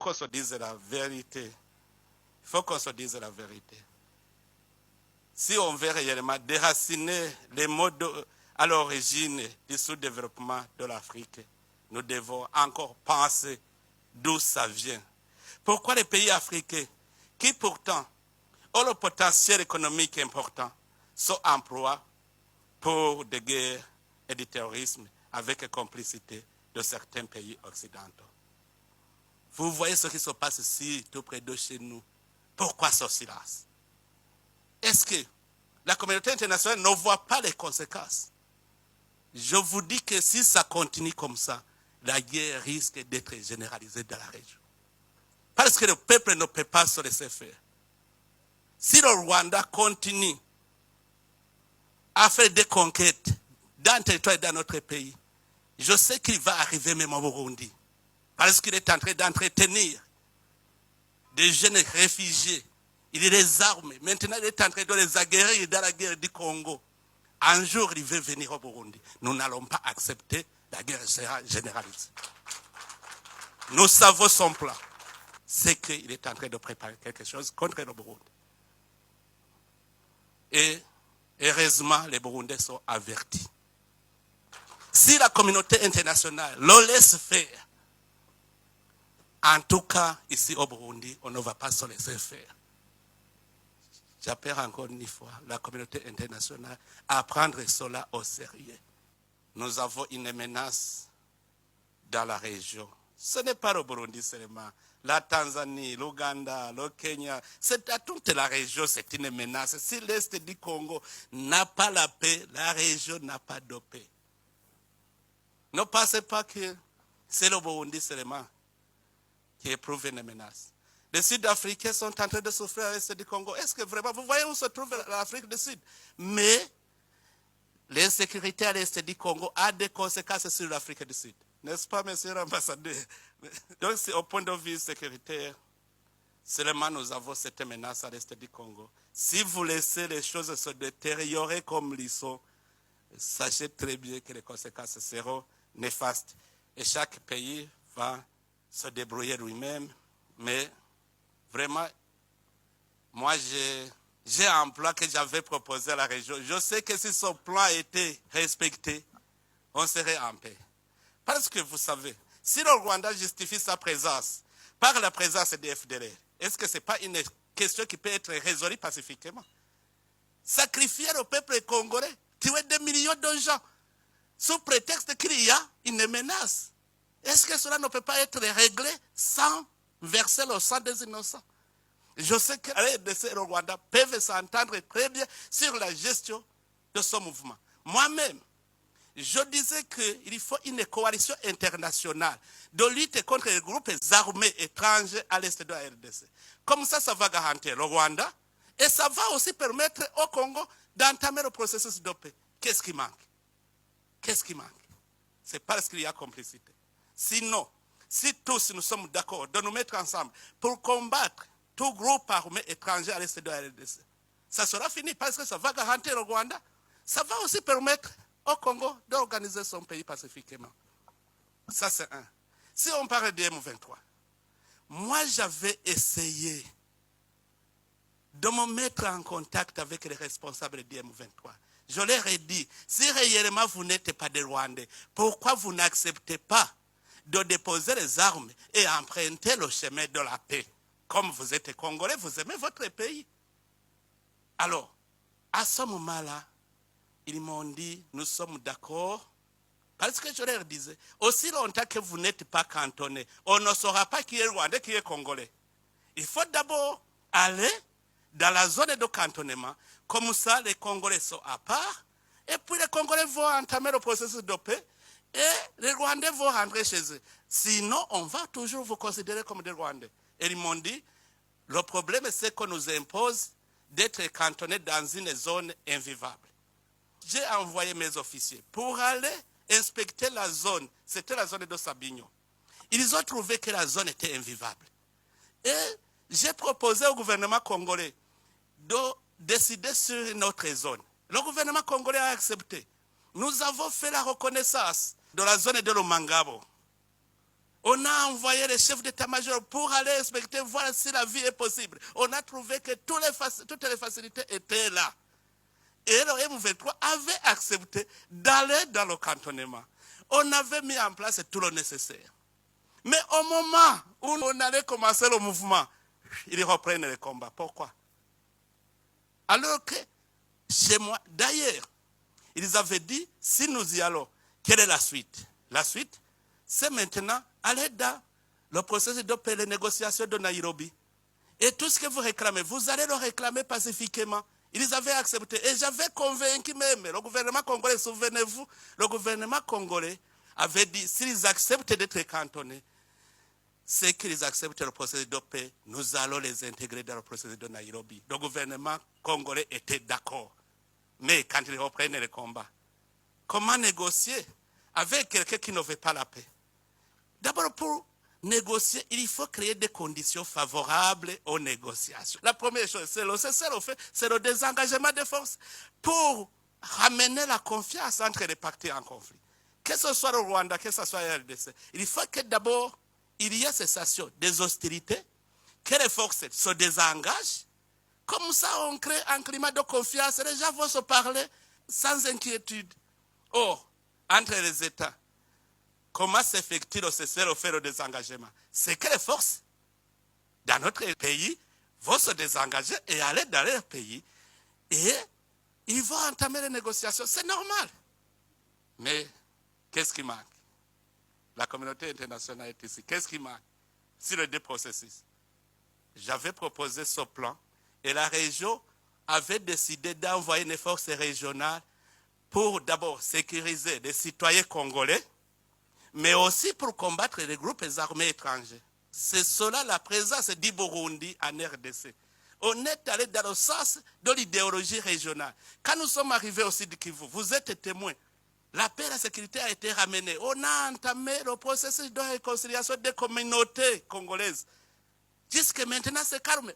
qu'on se dise la vérité. Il faut qu'on se dise la vérité. Si on veut réellement déraciner les modes à l'origine du sous-développement de l'Afrique, nous devons encore penser d'où ça vient. Pourquoi les pays africains, qui pourtant ont le potentiel économique important, sont emplois pour des guerres et du terrorisme avec la complicité de certains pays occidentaux? Vous voyez ce qui se passe ici, tout près de chez nous. Pourquoi ce silence? Est-ce que la communauté internationale ne voit pas les conséquences? Je vous dis que si ça continue comme ça, la guerre risque d'être généralisée dans la région. Parce que le peuple ne peut pas se laisser faire. Si le Rwanda continue à faire des conquêtes dans le territoire et dans notre pays, je sais qu'il va arriver même au Burundi. Parce qu'il est en train d'entretenir des jeunes réfugiés. Il les arme. Maintenant, il est en train de les aguerrir dans la guerre du Congo. Un jour, il veut venir au Burundi. Nous n'allons pas accepter la guerre généralisée. Nous savons son plan. C'est qu'il est en train de préparer quelque chose contre le Burundi. Et heureusement, les Burundais sont avertis. Si la communauté internationale le laisse faire, en tout cas, ici au Burundi, on ne va pas se laisser faire. J'appelle encore une fois la communauté internationale à prendre cela au sérieux. Nous avons une menace dans la région. Ce n'est pas le Burundi seulement. La Tanzanie, l'Ouganda, le Kenya, c'est à toute la région, c'est une menace. Si l'Est du Congo n'a pas la paix, la région n'a pas de paix. Ne pensez pas que c'est le Burundi seulement qui éprouve une menace. Les Sud-Africains sont en train de souffrir à l'Est du Congo. Est-ce que vraiment, vous voyez où se trouve l'Afrique du Sud? Mais l'insécurité à l'Est du Congo a des conséquences sur l'Afrique du Sud. N'est-ce pas, monsieur l'ambassadeur? Donc, au point de vue sécuritaire, seulement nous avons cette menace à l'Est du Congo. Si vous laissez les choses se détériorer comme ils sont, sachez très bien que les conséquences seront néfastes. Et chaque pays va se débrouiller lui-même. Mais vraiment, moi, j'ai un plan que j'avais proposé à la région. Je sais que si ce plan était respecté, on serait en paix. Parce que vous savez, si le Rwanda justifie sa présence par la présence des FDLR, est-ce que ce n'est pas une question qui peut être résolue pacifiquement? Sacrifier le peuple congolais, tuer des millions de gens, sous prétexte qu'il y a une menace. Est-ce que cela ne peut pas être réglé sans verser le sang des innocents? Je sais que les RDC et le Rwanda peuvent s'entendre très bien sur la gestion de ce mouvement. Moi-même, je disais qu'il faut une coalition internationale de lutte contre les groupes armés étrangers à l'est de la RDC. Comme ça va garantir le Rwanda et ça va aussi permettre au Congo d'entamer le processus de paix. Qu'est-ce qui manque? Qu'est-ce qui manque? C'est parce qu'il y a complicité. Sinon, si tous nous sommes d'accord de nous mettre ensemble pour combattre tout groupe armé étranger à l'est de la RDC, ça sera fini parce que ça va garantir le Rwanda. Ça va aussi permettre au Congo d'organiser son pays pacifiquement. Ça, c'est un. Si on parle de M23, moi, j'avais essayé de me mettre en contact avec les responsables du M23. Je leur ai dit, si réellement vous n'êtes pas des Rwandais, pourquoi vous n'acceptez pas de déposer les armes et emprunter le chemin de la paix? Comme vous êtes Congolais, vous aimez votre pays. Alors, à ce moment-là, ils m'ont dit, nous sommes d'accord, parce que je leur disais, aussi longtemps que vous n'êtes pas cantonné, on ne saura pas qui est Rwandais, qui est Congolais. Il faut d'abord aller dans la zone de cantonnement, comme ça les Congolais sont à part, et puis les Congolais vont entamer le processus de paix, et les Rwandais vont rentrer chez eux. Sinon, on va toujours vous considérer comme des Rwandais. Et ils m'ont dit, le problème c'est qu'on nous impose d'être cantonnés dans une zone invivable. J'ai envoyé mes officiers pour aller inspecter la zone. C'était la zone de Sabignon. Ils ont trouvé que la zone était invivable. Et j'ai proposé au gouvernement congolais de décider sur une autre zone. Le gouvernement congolais a accepté. Nous avons fait la reconnaissance de la zone de Lomangabo. On a envoyé les chefs d'état-major pour aller inspecter, voir si la vie est possible. On a trouvé que toutes les facilités étaient là. Et le M23 avait accepté d'aller dans le cantonnement. On avait mis en place tout le nécessaire. Mais au moment où on allait commencer le mouvement, ils reprennent le combat. Pourquoi? Alors que chez moi, d'ailleurs, ils avaient dit, si nous y allons, quelle est la suite? La suite, c'est maintenant aller dans le processus de paix, les négociations de Nairobi. Et tout ce que vous réclamez, vous allez le réclamer pacifiquement. Ils avaient accepté. Et j'avais convaincu même le gouvernement congolais, souvenez-vous, le gouvernement congolais avait dit, s'ils acceptent d'être cantonnés, c'est qu'ils acceptent le processus de paix, nous allons les intégrer dans le processus de Nairobi. Le gouvernement congolais était d'accord. Mais quand ils reprennent le combat, comment négocier avec quelqu'un qui ne veut pas la paix? D'abord, pour négocier, il faut créer des conditions favorables aux négociations. La première chose, c'est le cessez-le-feu, c'est le désengagement des forces pour ramener la confiance entre les parties en conflit. Que ce soit le Rwanda, que ce soit la RDC, il faut que d'abord, il y ait cessation des hostilités, que les forces se désengagent. Comme ça, on crée un climat de confiance. Les gens vont se parler sans inquiétude. Or, entre les États, comment s'effectue le cessez-le-feu, le désengagement? C'est que les forces dans notre pays vont se désengager et aller dans leur pays. Et ils vont entamer les négociations. C'est normal. Mais qu'est-ce qui manque? La communauté internationale est ici. Qu'est-ce qui manque sur les deux processus? J'avais proposé ce plan et la région avait décidé d'envoyer une force régionale pour d'abord sécuriser les citoyens congolais, mais aussi pour combattre les groupes armés étrangers. C'est cela la présence du Burundi en RDC. On est allé dans le sens de l'idéologie régionale. Quand nous sommes arrivés au Sud Kivu, vous êtes témoins. La paix et la sécurité a été ramenée. On a entamé le processus de réconciliation des communautés congolaises. Jusque maintenant, c'est calme.